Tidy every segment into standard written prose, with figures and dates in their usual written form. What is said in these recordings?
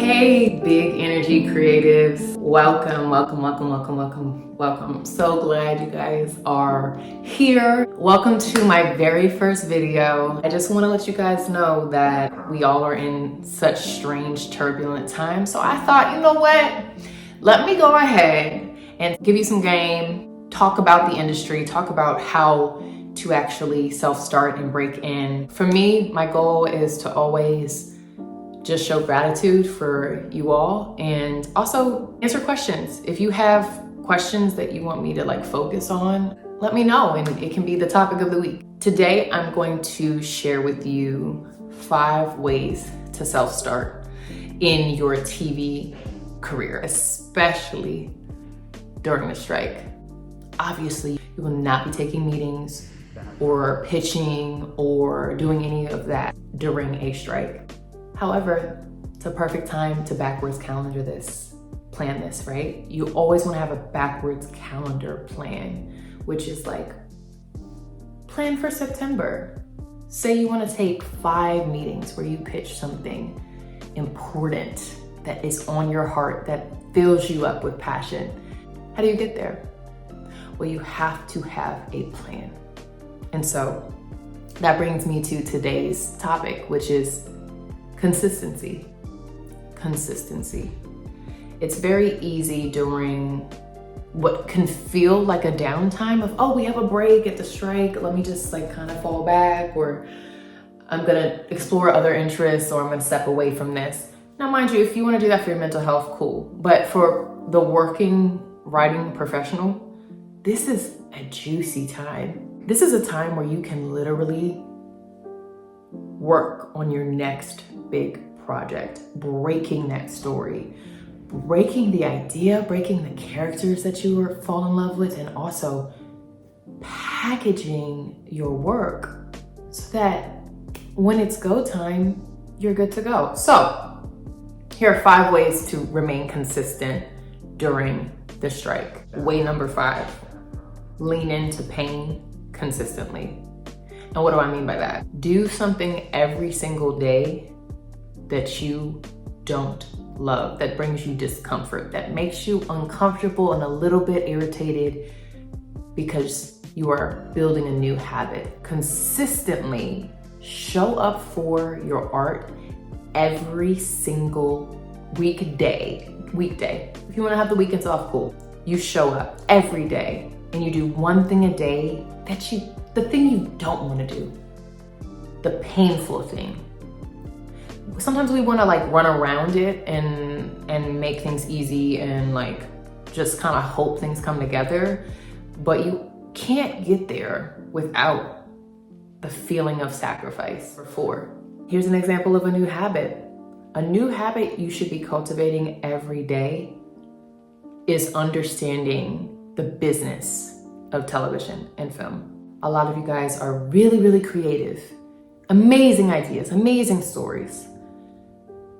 Hey, big energy creatives. Welcome. I'm so glad you guys are here. Welcome to my very first video. I just want to let you guys know that we all are in such strange, turbulent times. So I thought, you know what? Let me go ahead and give you some game, talk about the industry, talk about how to actually self-start and break in. For me, my goal is to always just show gratitude for you all and also answer questions. If you have questions that you want me to focus on, let me know and it can be the topic of the week. Today, I'm going to share with you 5 ways to self-start in your TV career, especially during the strike. Obviously, you will not be taking meetings or pitching or doing any of that during a strike. However, it's a perfect time to backwards calendar this, plan this, right? You always want to have a backwards calendar plan, which is plan for September. Say you want to take 5 meetings where you pitch something important that is on your heart, that fills you up with passion. How do you get there? Well, you have to have a plan. And so that brings me to today's topic, which is consistency. It's very easy during what can feel like a downtime of, oh, we have a break at the strike, let me just kind of fall back, or I'm gonna explore other interests, or I'm gonna step away from this. Now, mind you, if you wanna do that for your mental health, cool. But for the working, writing professional, this is a juicy time. This is a time where you can literally work on your next big project, breaking that story, breaking the idea, breaking the characters that you fall in love with, and also packaging your work so that when it's go time, you're good to go. So here are 5 ways to remain consistent during the strike. Way number 5, lean into pain consistently. And what do I mean by that? Do something every single day that you don't love, that brings you discomfort, that makes you uncomfortable and a little bit irritated because you are building a new habit. Consistently show up for your art every single weekday. If you want to have the weekends off, cool. You show up every day and you do one thing a day the thing you don't want to do, the painful thing. Sometimes we want to run around it and make things easy and just kind of hope things come together, but you can't get there without the feeling of sacrifice. 4, here's an example of a new habit. A new habit you should be cultivating every day is understanding the business of television and film. A lot of you guys are really, really creative, amazing ideas, amazing stories,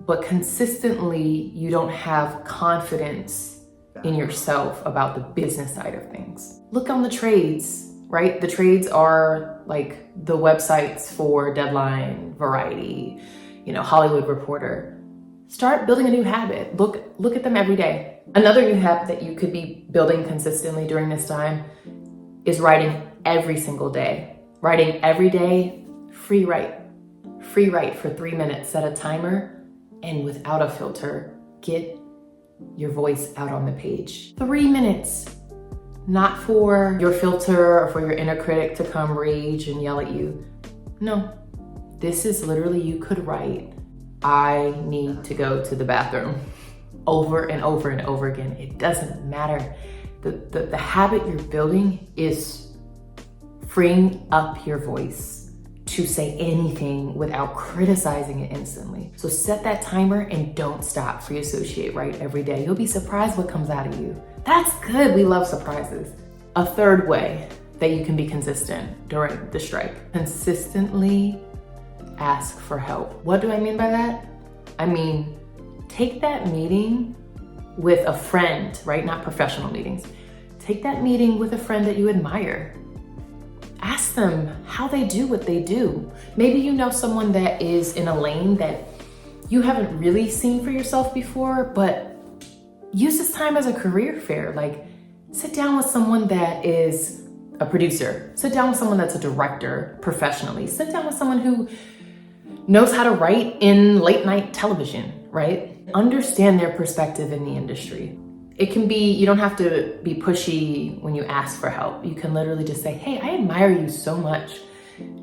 but consistently you don't have confidence in yourself about the business side of things. Look on the trades, right? The trades are the websites for Deadline, Variety, Hollywood Reporter. Start building a new habit. Look at them every day. Another new habit that you could be building consistently during this time is writing every single day. Writing every day, free write for 3 minutes, set a timer, and without a filter, get your voice out on the page. 3 minutes, not for your filter or for your inner critic to come rage and yell at you. No, this is literally, you could write, I need to go to the bathroom, over and over and over again. It doesn't matter. The habit you're building is freeing up your voice to say anything without criticizing it instantly. So set that timer and don't stop. Free associate, write every day. You'll be surprised what comes out of you. That's good. We love surprises. A 3rd way that you can be consistent during the strike: consistently ask for help. What do I mean by that? I mean, take that meeting with a friend, right? Not professional meetings. Take that meeting with a friend that you admire. Ask them how they do what they do. Maybe you know someone that is in a lane that you haven't really seen for yourself before, but use this time as a career fair. Like, sit down with someone that is a producer. Sit down with someone that's a director professionally. Sit down with someone who knows how to write in late night television, right? Understand their perspective in the industry. It can be, you don't have to be pushy when you ask for help. You can literally just say, hey, I admire you so much.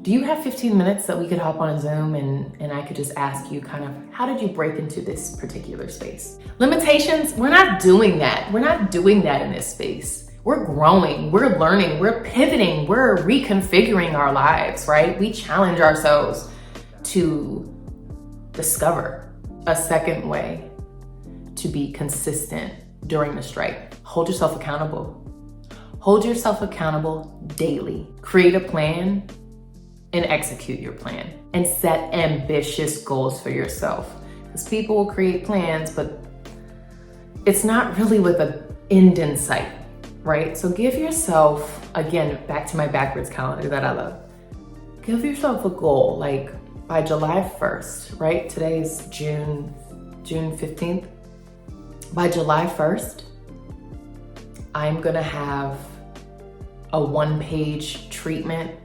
Do you have 15 minutes that we could hop on a Zoom and I could just ask you kind of, how did you break into this particular space? Limitations, we're not doing that. We're not doing that in this space. We're growing, we're learning, we're pivoting, we're reconfiguring our lives, right? We challenge ourselves to discover a second way to be consistent during the strike. Hold yourself accountable. Hold yourself accountable daily. Create a plan and execute your plan, and set ambitious goals for yourself. Because people will create plans, but it's not really with an end in sight, right? So give yourself, again, back to my backwards calendar that I love. Give yourself a goal, like by July 1st, right? Today is June 15th. By July 1st, I'm gonna have a 1-page treatment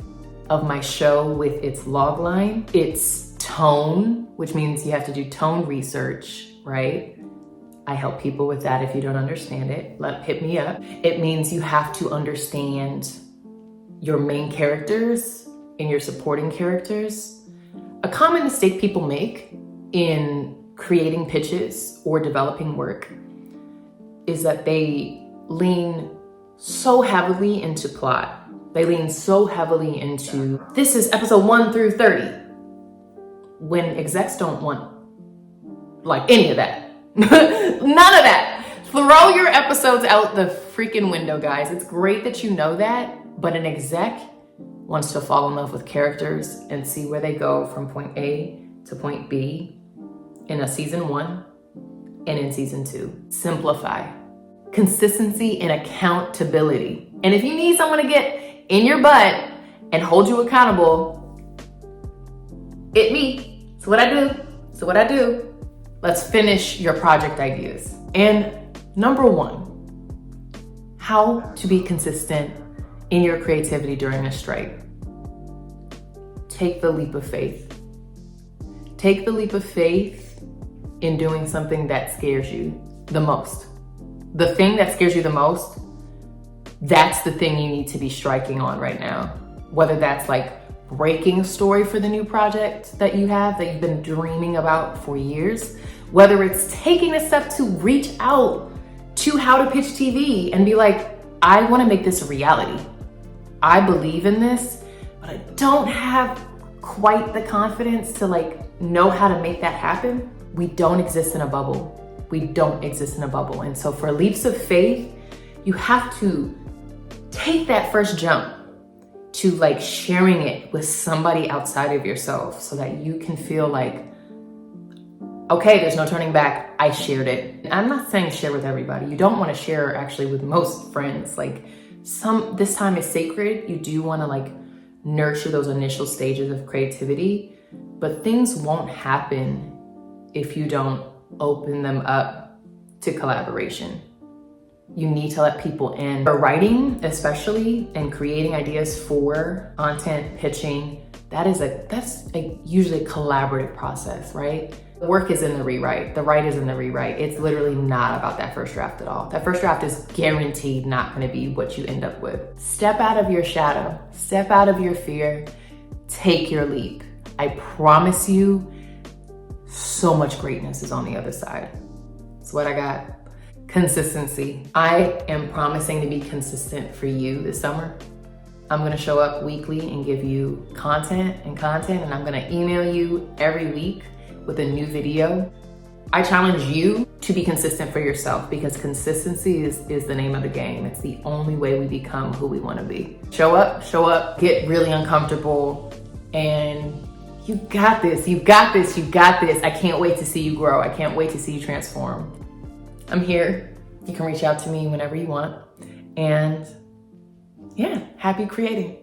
of my show with its log line, its tone, which means you have to do tone research, right? I help people with that. If you don't understand it, hit me up. It means you have to understand your main characters and your supporting characters. A common mistake people make in creating pitches or developing work is that they lean so heavily into plot. They lean so heavily into, this is episode 1 through 30, when execs don't want like any of that. None of that. Throw your episodes out the freaking window, guys. It's great that you know that, but an exec wants to fall in love with characters and see where they go from point A to point B in a season 1 and in season 2. Simplify. Consistency and accountability. And if you need someone to get in your butt and hold you accountable, it me. It's what I do. Let's finish your project ideas. And number 1, how to be consistent in your creativity during a strike. Take the leap of faith. Take the leap of faith in doing something that scares you the most. The thing that scares you the most, that's the thing you need to be striking on right now. Whether that's like breaking a story for the new project that you have, that you've been dreaming about for years, whether it's taking a step to reach out to How to Pitch TV and be like, I want to make this a reality. I believe in this, but I don't have quite the confidence to like know how to make that happen. We don't exist in a bubble. We don't exist in a bubble. And so for leaps of faith, you have to take that first jump to like sharing it with somebody outside of yourself so that you can feel like, okay, there's no turning back. I shared it. I'm not saying share with everybody. You don't want to share actually with most friends. Like this time is sacred. You do want to like nurture those initial stages of creativity, but things won't happen if you don't open them up to collaboration. You need to let people in. For writing, especially, and creating ideas for content, pitching, that's usually a collaborative process, right? The work is in the rewrite. The write is in the rewrite. It's literally not about that first draft at all. That first draft is guaranteed not going to be what you end up with. Step out of your shadow. Step out of your fear. Take your leap. I promise you, so much greatness is on the other side. That's what I got. Consistency. I am promising to be consistent for you this summer. I'm gonna show up weekly and give you content, and I'm gonna email you every week with a new video. I challenge you to be consistent for yourself, because consistency is the name of the game. It's the only way we become who we wanna be. Show up, get really uncomfortable, and you got this, you got this, you got this. I can't wait to see you grow. I can't wait to see you transform. I'm here. You can reach out to me whenever you want. And yeah, happy creating.